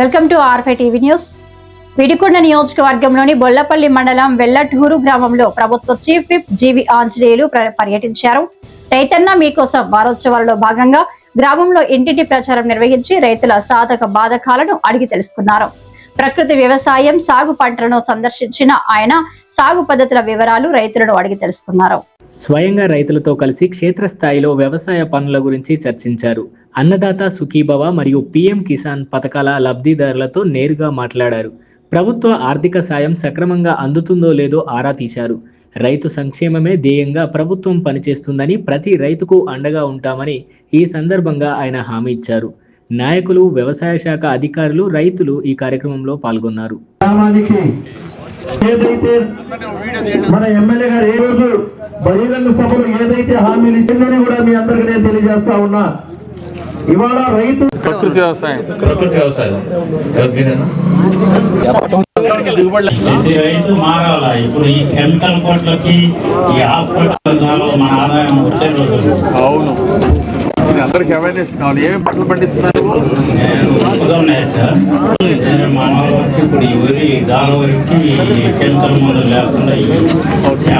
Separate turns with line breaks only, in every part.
Welcome to ఆర్5 TV news. Vidikonda నియోజకవర్గంలోని బొల్లపల్లి మండలం వెల్లటూరు గ్రామంలో ప్రభుత్వ చీఫ్ విప్ జీవి ఆంజనేయులు పర్యటించారు. రైతన్న మీకోసం వారోత్సవాలలో భాగంగా గ్రామంలో ఇంటింటి ప్రచారం నిర్వహించి రైతుల సాధక బాధకాలను అడిగి తెలుసుకున్నారు. ప్రకృతి వ్యవసాయం సాగు పంటలను సందర్శించిన ఆయన సాగు పద్ధతుల వివరాలు రైతులను అడిగి తెలుసుకున్నారు.
స్వయంగా రైతులతో కలిసి క్షేత్రస్థాయిలో వ్యవసాయ పనుల గురించి చర్చించారు. అన్నదాత సుఖీభవ మరియు పీఎం కిసాన్ పథకాల లబ్ధిదారులతో నేరుగా మాట్లాడారు. ప్రభుత్వ ఆర్థిక సాయం సక్రమంగా అందుతుందో లేదో ఆరా తీశారు. రైతు సంక్షేమమే ధ్యేయంగా ప్రభుత్వం పనిచేస్తుందని, ప్రతి రైతుకు అండగా ఉంటామని ఈ సందర్భంగా ఆయన హామీ ఇచ్చారు. నాయకులు, వ్యవసాయ శాఖ అధికారులు, రైతులు ఈ కార్యక్రమంలో పాల్గొన్నారు.
ఏదైతే మన ఎమ్మెల్యే గారు ఏ రోజు బహిరంగ సభలో ఏదైతే హామీలు ఇచ్చిందని కూడా మీ అందరికీ నేను తెలియజేస్తా ఉన్నా. ఇవాళ రైతు
ప్రకృతి వ్యవసాయం
రైతు మారాల. ఇప్పుడు ఈ కెమికల్ కోట్లకి ఈ హాస్పిటల్ మన ఆదాయం వచ్చే రోజులు.
అవును, అందరికి అవేర్నెస్ కావాలి. ఏమేమి పంటలు పండిస్తున్నారు?
ఉన్నాయి సార్. మన వాళ్ళకి ఇప్పుడు ఈ వరి దాన వరికి కెమికల్ మందులు లేకుండా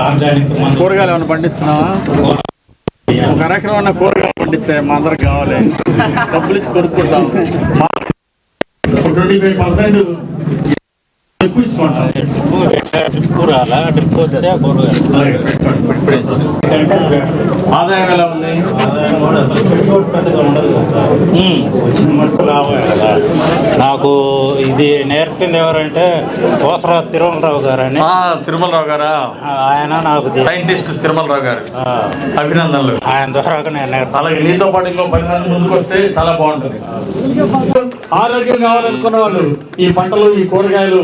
ఆర్గానిక్ మందులు.
కూరగాయలు ఏమైనా పండిస్తున్నావా? ఒక ఎకరం ఉన్న కూరగాయలు పండించాయి, మా అందరికి కావాలి. డబ్బులు ఇచ్చి కొనుక్కుంటాం.
25% ఎక్కువ ఇచ్చుకుంటాం. డ్రిప్ వస్తే
ఆదాయం ఎలా ఉంది?
ఆదాయం కూడా అసలు పెట్టుబడి పెద్దగా ఉండదు కదా సార్. వచ్చిన మట్టుకు లాభం కదా. నాకు ఇది నేర్పింది ఎవరంటే కోసరా తిరుమలరావు గారు అని.
తిరుమలరావు గారా?
ఆయన నాకు
సైంటిస్ట్ తిరుమలరావు గారు. అభినందనలు.
ఆయన ద్వారా నేను
అలాగే నీతో పాటు ఇంకో 10 మంది ముందుకు వస్తే చాలా బాగుంటుంది. ఆరోగ్యం కావాలనుకున్న వాళ్ళు ఈ పంటలు, ఈ కూరగాయలు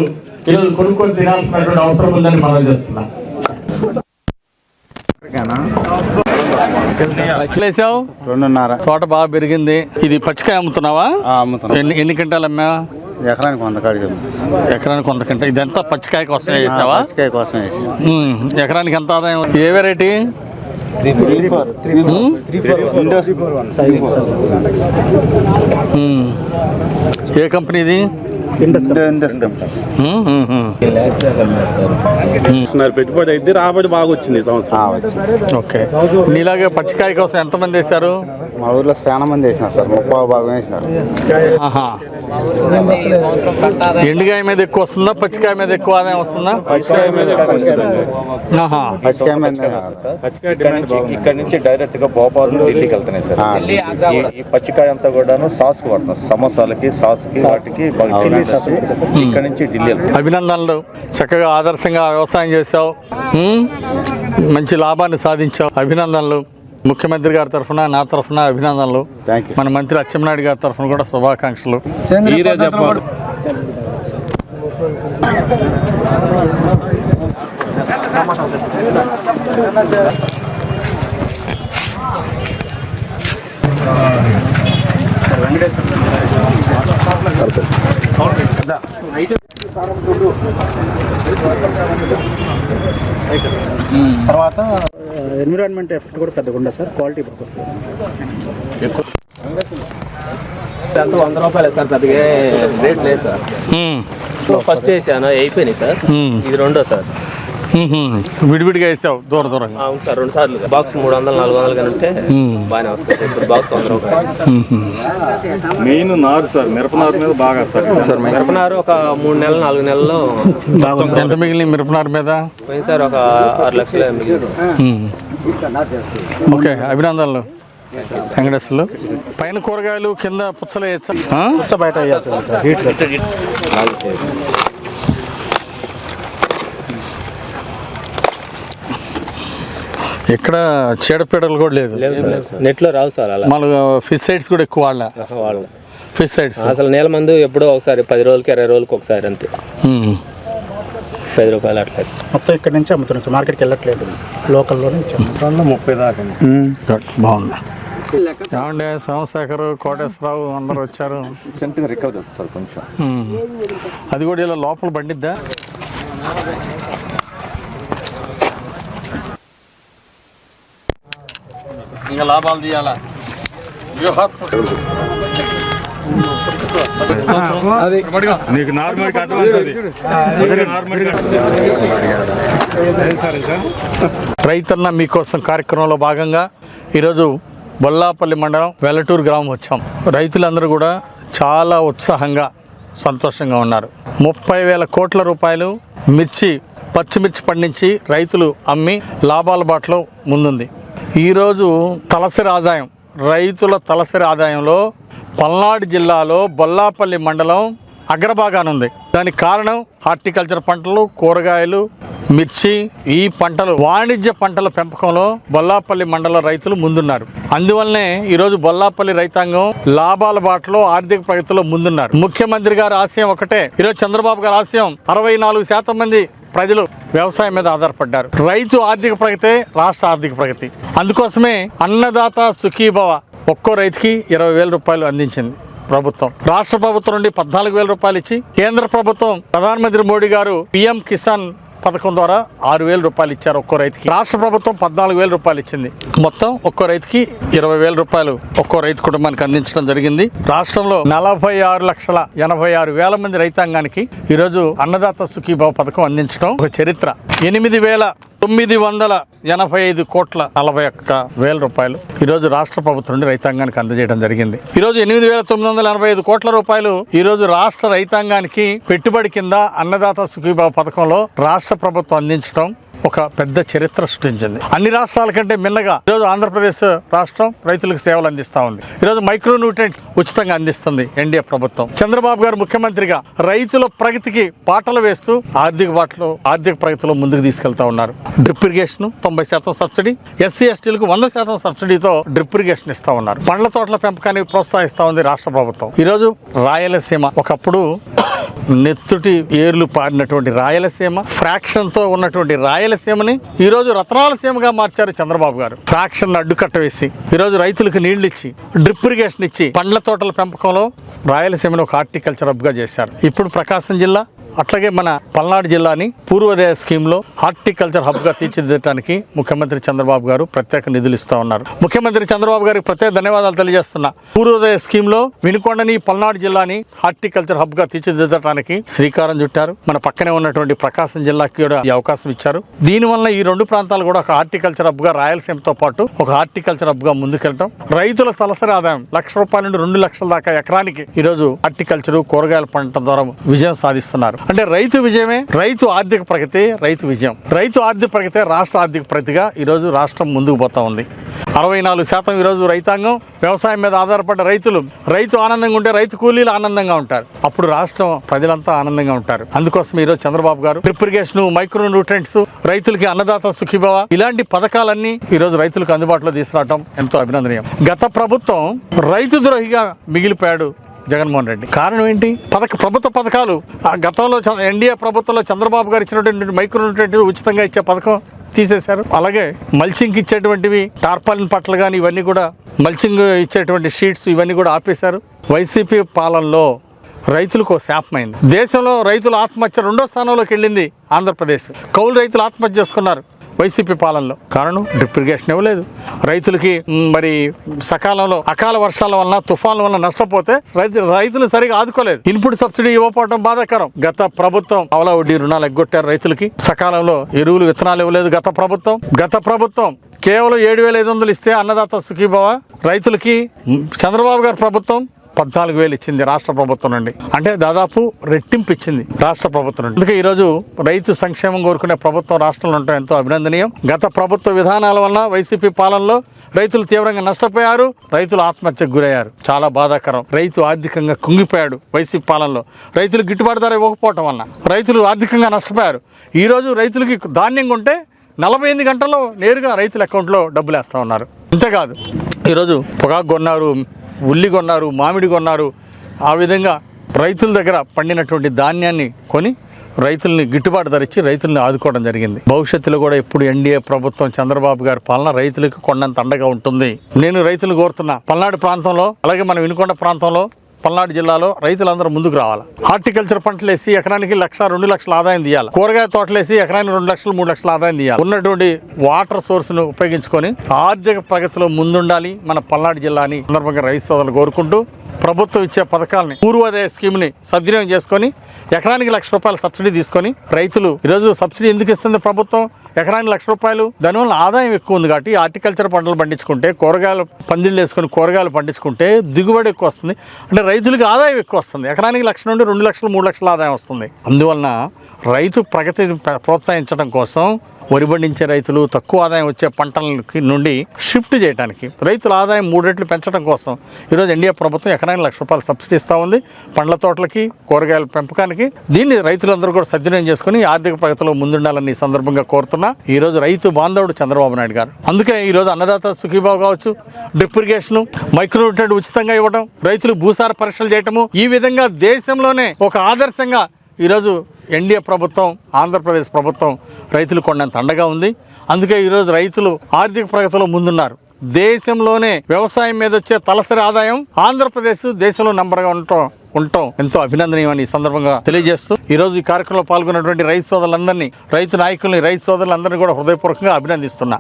ఈరోజు కొనుక్కొని తినాల్సినటువంటి అవసరం ఉందని మనం చేస్తున్నాం. ఎట్లేసావు?
2.5.
తోట బాగా పెరిగింది. ఇది పచ్చికాయ అమ్ముతున్నావా? ఎన్ని క్వింటాలు అమ్మా?
ఎకరానికి 100 కాడికి.
ఎకరానికి 100 క్వింటాల్. ఇదంతా పచ్చికాయ కోసమే వేసావా?
పచ్చికాయ కోసం వేసి.
ఎకరానికి ఎంత ఆదాయం? ఏ వెరైటీ? ఏ కంపెనీ ఇది?
పెట్టుబడి అయితే రాబడి బాగా వచ్చింది సంవత్సరం.
ఓకే. నీలాగే పచ్చికాయ కోసం ఎంతమంది వేశారు?
మా ఊర్లో చాలా మంది వేసినారు సార్. 30 భాగం వేసినారు.
ఎండుకాయ మీద ఎక్కువ వస్తుందా, పచ్చికాయ మీద ఎక్కువ ఆదాయం వస్తుందా?
పచ్చికాయ మీద ఇక్కడ నుంచి డైరెక్ట్ గా భోపాల్ ఢిల్లీకి వెళ్తున్నాయి సార్. ఈ పచ్చికాయ అంతా కూడా సాస్ కు పడుతుంది. సమోసాలకి, సాస్ కి, వాటికి ఇక్కడ నుంచి ఢిల్లీ.
అభినందనలు. చక్కగా ఆదర్శంగా వ్యవసాయం చేశావు, మంచి లాభాన్ని సాధించావు. అభినందనలు. ముఖ్యమంత్రి గారి తరఫున, నా తరఫున అభినందనలు. మన మంత్రి అచ్చెన్నాయుడు గారి తరఫున కూడా శుభాకాంక్షలు.
తర్వాత ఎన్విరాన్మెంట్ ఎఫెక్ట్ కూడా పెద్దగా ఉండదు సార్. క్వాలిటీ బాగా వస్తుంది.
100 రూపాయలు సార్. పెద్దగా రేట్ లేదు సార్. ఫస్ట్ వేసాను, అయిపోయినాయి సార్. ఇది రెండో సార్.
విడివిడిగా వేసావు దూరంగా?
అవును సార్, 2 సార్లు. బాక్స్ 300-400 కానీ ఉంటే బాగానే వస్తుంది. ఇప్పుడు బాక్స్ 100 రూపాయలు.
మెయిన్ నారు సార్. మిరపనారు మీద బాగా సార్.
మిరపనారు ఒక 3 నెలలు 4 నెలల్లో
ఎంత మిగిలిన మిరపనారు మీద?
పోయింది సార్, ఒక 6 లక్షలు మిగిలింది.
ఓకే, అభినందనలు వెంకటేశ్వర్లు. పైన కూరగాయలు, కింద పుచ్చలు వేయచ్చా?
పుచ్చ బయట వేయాల్సి సార్. Heat sir.
ఇక్కడ చీడపీడలు కూడా లేదు.
నెట్ లో రావు సార్. అలా
మన ఫిష్ సైడ్స్ కూడా ఎక్కువ వాళ్ళ ఫిష్ సైడ్స్.
అసలు నీళ్ళ మందు ఎప్పుడో ఒకసారి 10 రోజులకి 20 రోజులకి ఒకసారి అంతే. 5 రూపాయలు అట్లా.
మొత్తం ఇక్కడ నుంచి అమ్ముతున్నాం సార్. మార్కెట్కి వెళ్ళట్లేదు, లోకల్లోనే ఇచ్చేస్తాం.
30 దాకా.
బాగుంది. ఏమండి, సోమశేఖర్, కోటేశ్వరరావు అందరూ వచ్చారు.
రికవర్ అవుతుంది సార్ కొంచెం.
అది కూడా ఇలా లోపల పండిద్దా? ఇంకా లాభాలు తీయాలా? వ్యూహాత్మక నీకు నార్మల్ రైతన్న మీకోసం కార్యక్రమంలో భాగంగా ఈరోజు బొల్లాపల్లి మండలం వెల్లటూరు గ్రామం వచ్చాం. రైతులందరూ కూడా చాలా ఉత్సాహంగా సంతోషంగా ఉన్నారు. 30,000 కోట్ల రూపాయలు పచ్చిమిర్చి పండించి రైతులు అమ్మి లాభాల బాటలో ముందుంది. ఈరోజు రైతుల తలసరి ఆదాయంలో పల్నాడు జిల్లాలో బొల్లాపల్లి మండలం అగ్రభాగానుంది. దానికి కారణం హార్టికల్చర్ పంటలు, కూరగాయలు, మిర్చి, ఈ పంటలు వాణిజ్య పంటల పెంపకంలో బొల్లాపల్లి మండల రైతులు ముందున్నారు. అందువల్లనే ఈరోజు బొల్లాపల్లి రైతాంగం లాభాల బాటలో ఆర్థిక ప్రగతిలో ముందున్నారు. ముఖ్యమంత్రి గారి ఆశయం ఒకటే. ఈరోజు చంద్రబాబు గారి ఆశయం 64% మంది ప్రజలు వ్యవసాయం మీద ఆధారపడ్డారు. రైతు ఆర్థిక ప్రగతే రాష్ట్ర ఆర్థిక ప్రగతి. అందుకోసమే అన్నదాత సుఖీభవ ఒక్కో రైతుకి 20,000 రూపాయలు అందించింది ప్రభుత్వం. రాష్ట్ర ప్రభుత్వం నుండి 14,000 రూపాయలు ఇచ్చి, కేంద్ర ప్రభుత్వం ప్రధానమంత్రి మోడీ గారు PM కిసాన్ పథకం ద్వారా 6,000 రూపాయలు ఇచ్చారు ఒక్కో రైతుకి. రాష్ట్ర ప్రభుత్వం 14,000 రూపాయలు ఇచ్చింది. మొత్తం ఒక్కో రైతుకి 20,000 రూపాయలు ఒక్కో రైతు కుటుంబానికి అందించడం జరిగింది. రాష్ట్రంలో 46,86,000 మంది రైతాంగానికి ఈరోజు అన్నదాత సుఖీభావ పథకం అందించడం ఒక చరిత్ర. 8,985 కోట్ల 41,000 రూపాయలు ఈరోజు రాష్ట్ర ప్రభుత్వం నుండి రైతాంగానికి అందజేయడం జరిగింది. ఈరోజు 8,985 కోట్ల రూపాయలు ఈరోజు రాష్ట్ర రైతాంగానికి పెట్టుబడి కింద అన్నదాత సుఖీభావ పథకంలో రాష్ట్ర ప్రభుత్వం అందించడం ఒక పెద్ద చరిత్ర సృష్టించింది. అన్ని రాష్ట్రాల కంటే మిన్నగా ఈరోజు ఆంధ్రప్రదేశ్ రాష్ట్రం రైతులకు సేవలు అందిస్తూ ఉంది. ఈరోజు మైక్రో న్యూట్రియంట్స్ ఉచితంగా అందిస్తుంది ఎన్డీఏ ప్రభుత్వం. చంద్రబాబు గారు ముఖ్యమంత్రిగా రైతుల ప్రగతికి పాటలు వేస్తూ ఆర్థిక ప్రగతిలో ముందుకు తీసుకెళ్తా ఉన్నారు. డ్రిప్ ఇరిగేషన్ 90% సబ్సిడీ, SC STలకు 100% సబ్సిడీతో డ్రిప్ ఇరిగేషన్ ఇస్తా ఉన్నారు. పండ్ల తోటల పెంపకాన్ని ప్రోత్సహిస్తా ఉంది రాష్ట్ర ప్రభుత్వం. ఈరోజు రాయలసీమ, ఒకప్పుడు నెత్తుటి ఏర్లు పారినటువంటి రాయలసీమ, ఫ్రాక్షన్ తో ఉన్నటువంటి రాయలసీమని ఈరోజు రత్నాలసీమగా మార్చారు చంద్రబాబు గారు. ఫ్రాక్షన్ అడ్డుకట్ట వేసి ఈరోజు రైతులకు నీళ్లు ఇచ్చి, డ్రిప్ ఇరిగేషన్ ఇచ్చి, పండ్ల తోటల పెంపకంలో రాయలసీమను ఒక హార్టికల్చర్ హబ్ గా చేశారు. ఇప్పుడు ప్రకాశం జిల్లా అట్లాగే మన పల్నాడు జిల్లాని పూర్వోదయ స్కీమ్లో హార్టికల్చర్ హబ్గా తీర్చిదిద్దడానికి ముఖ్యమంత్రి చంద్రబాబు గారు ప్రత్యేక నిధులు ఇస్తా ఉన్నారు. ముఖ్యమంత్రి చంద్రబాబు గారికి ప్రత్యేక ధన్యవాదాలు తెలియజేస్తున్నా. పూర్వోదయ స్కీమ్లో వినుకొండని, పల్నాడు జిల్లాని హార్టికల్చర్ హబ్గా తీర్చిదిద్దడానికి శ్రీకారం చుట్టారు. మన పక్కనే ఉన్నటువంటి ప్రకాశం జిల్లాకి కూడా ఈ అవకాశం ఇచ్చారు. దీనివల్ల ఈ రెండు ప్రాంతాలు కూడా ఒక హార్టికల్చర్ హబ్గా, రాయలసీమతో పాటు ఒక హార్టికల్చర్ హబ్గా ముందుకెళ్ళటం, రైతుల తలసరి ఆదాయం 1,00,000 రూపాయల నుండి 2 లక్షల దాకా ఎకరానికి ఈరోజు హార్టికల్చర్, కూరగాయల పంట ద్వారా విజయం సాధిస్తున్నారు. అంటే రైతు విజయమే రైతు ఆర్థిక ప్రగతి, రైతు విజయం. రైతు ఆర్థిక ప్రగతి రాష్ట్ర ఆర్థిక ప్రగతిగా ఈరోజు రాష్ట్రం ముందుకు పోతా ఉంది. 64% ఈరోజు రైతాంగం, వ్యవసాయం మీద ఆధారపడ్డ రైతు ఆనందంగా ఉంటే రైతు కూలీలు ఆనందంగా ఉంటారు. అప్పుడు రాష్ట్రం ప్రజలంతా ఆనందంగా ఉంటారు. అందుకోసం ఈరోజు చంద్రబాబు గారు డ్రిప్ ఇరిగేషన్, మైక్రో న్యూట్రియంట్స్, రైతులకి అన్నదాత సుఖీభవ ఇలాంటి పథకాలన్నీ ఈరోజు రైతులకు అందుబాటులో తీసుకురావడం ఎంతో అభినందనీయం. గత ప్రభుత్వం రైతు ద్రోహిగా మిగిలిపోయాడు జగన్మోహన్ రెడ్డి. కారణం ఏంటి? ప్రభుత్వ పథకాలు గతంలో ఎన్డీఏ ప్రభుత్వంలో చంద్రబాబు గారు ఇచ్చినటువంటి మైక్రో న్యూట్రియంట్స్ ఉచితంగా ఇచ్చే పథకం తీసేశారు. అలాగే మల్చింగ్ ఇచ్చేటువంటివి, టార్పాలిన్ పట్ల కానీ ఇవన్నీ కూడా, మల్చింగ్ ఇచ్చేటువంటి షీట్స్ ఇవన్నీ కూడా ఆపేశారు. వైసీపీ పాలనలో రైతులకు శాపమైంది. దేశంలో రైతుల ఆత్మహత్య 2వ స్థానంలోకి వెళ్ళింది ఆంధ్రప్రదేశ్. కౌలు రైతులు ఆత్మహత్య చేసుకున్నారు వైసీపీ పాలనలో. కారణం డ్రిప్ ఇరిగేషన్ ఇవ్వలేదు. రైతులకి మరి సకాలంలో అకాల వర్షాల వలన, తుఫాన్ల వలన నష్టపోతే రైతులు సరిగా ఆదుకోలేదు. ఇన్పుట్ సబ్సిడీ ఇవ్వకపోవడం బాధాకరం. గత ప్రభుత్వం అవలా వడ్డీ రుణాలు ఎగ్గొట్టారు. రైతులకి సకాలంలో ఎరువులు, విత్తనాలు ఇవ్వలేదు గత ప్రభుత్వం. కేవలం 7,500 ఇస్తే అన్నదాత సుఖీభవ రైతులకి చంద్రబాబు గారి ప్రభుత్వం 14,000 ఇచ్చింది రాష్ట్ర ప్రభుత్వం నుండి. అంటే దాదాపు రెట్టింపు ఇచ్చింది రాష్ట్ర ప్రభుత్వం నుండి. అందుకే ఈరోజు రైతు సంక్షేమం కోరుకునే ప్రభుత్వం రాష్ట్రంలో ఉండటం ఎంతో అభినందనీయం. గత ప్రభుత్వ విధానాల వలన వైసీపీ పాలనలో రైతులు తీవ్రంగా నష్టపోయారు, రైతులు ఆత్మహత్యకు గురయ్యారు. చాలా బాధాకరం. రైతు ఆర్థికంగా కుంగిపోయాడు వైసీపీ పాలనలో. రైతులు గిట్టుబాటు ధర ఇవ్వకపోవటం వలన రైతులు ఆర్థికంగా నష్టపోయారు. ఈరోజు రైతులకి ధాన్యం కొంటే 48 గంటల్లో నేరుగా రైతుల అకౌంట్లో డబ్బులు వేస్తూ ఉన్నారు. ఇంతేకాదు ఈరోజు పొగాకు కొన్నారు, ఉల్లి కొన్నారు, మామిడి కొన్నారు. ఆ విధంగా రైతుల దగ్గర పండినటువంటి ధాన్యాన్ని కొని రైతుల్ని గిట్టుబాటు ధర ఇచ్చి రైతుల్ని ఆదుకోవడం జరిగింది. భవిష్యత్తులో కూడా ఎప్పుడు ఎన్డీఏ ప్రభుత్వం, చంద్రబాబు గారి పాలన రైతులకు కొండంత అండగా ఉంటుంది. నేను రైతులు కోరుతున్నా, పల్నాడు ప్రాంతంలో, అలాగే మన వినుకొండ ప్రాంతంలో, పల్నాడు జిల్లాలో రైతులందరూ ముందుకు రావాలి. హార్టికల్చర్ పంటలు వేసి ఎకరానికి 1,00,000-2 లక్షల ఆదాయం తీయాలి. కూరగాయ తోటలు వేసి ఎకరానికి 2 లక్షలు-3 లక్షల ఆదాయం తీయాలి. ఉన్నటువంటి వాటర్ సోర్స్ ను ఉపయోగించుకొని ఆర్థిక ప్రగతిలో ముందుండాలి మన పల్నాడు జిల్లాని సందర్భంగా రైతు సోదరులు కోరుకుంటూ ప్రభుత్వం ఇచ్చే పథకాలని పూర్వోదయ స్కీమ్ని సద్వినియోగం చేసుకొని ఎకరానికి ₹1,00,000 సబ్సిడీ తీసుకొని రైతులు ఈరోజు సబ్సిడీ ఎందుకు ఇస్తుంది ప్రభుత్వం? ఎకరానికి ₹1,00,000. దానివల్ల ఆదాయం ఎక్కువ ఉంది కాబట్టి హార్టికల్చర్ పంటలు పండించుకుంటే, కూరగాయలు పందిళ్ళు వేసుకొని కూరగాయలు పండించుకుంటే దిగుబడి ఎక్కువ వస్తుంది. అంటే రైతులకు ఆదాయం ఎక్కువ వస్తుంది. ఎకరానికి 1,00,000 నుండి 2,00,000, 3,00,000 ఆదాయం వస్తుంది. అందువలన రైతు ప్రగతిని ప్రోత్సహించడం కోసం వరి పండించే రైతులు తక్కువ ఆదాయం వచ్చే పంటల నుండి షిఫ్ట్ చేయడానికి, రైతుల ఆదాయం 3 రెట్లు పెంచడం కోసం ఈరోజు ఎన్డీఏ ప్రభుత్వం ఎకరానికి ₹1,00,000 సబ్సిడీ ఇస్తూ ఉంది పండ్ల తోటలకి, కూరగాయల పెంపకానికి. దీన్ని రైతులందరూ కూడా సద్వినియోగం చేసుకుని ఆర్థిక ప్రగతిలో ముందుండాలని ఈ సందర్భంగా కోరుతున్నా. ఈ రోజు రైతు బాంధవుడు చంద్రబాబు నాయుడు గారు. అందుకే ఈరోజు అన్నదాత సుఖీభావ కావచ్చు, డ్రిప్ ఇరిగేషన్, మైక్రోన్యూట్రియంట్ ఉచితంగా ఇవ్వడం, రైతులు భూసార పరీక్షలు చేయటము, ఈ విధంగా దేశంలోనే ఒక ఆదర్శంగా ఈరోజు ఎన్డీఏ ప్రభుత్వం, ఆంధ్రప్రదేశ్ ప్రభుత్వం రైతులు కొన్నంత అండగా ఉంది. అందుకే ఈరోజు రైతులు ఆర్థిక ప్రగతిలో ముందున్నారు. దేశంలోనే వ్యవసాయం మీద వచ్చే తలసరి ఆదాయం ఆంధ్రప్రదేశ్ దేశంలో నంబర్గా ఉండటం ఎంతో అభినందనీయమని ఈ సందర్భంగా తెలియజేస్తూ ఈరోజు ఈ కార్యక్రమంలో పాల్గొన్నటువంటి రైతు సోదరులందరినీ, రైతు నాయకుల్ని, రైతు సోదరులందరినీ కూడా హృదయపూర్వకంగా అభినందిస్తున్నా.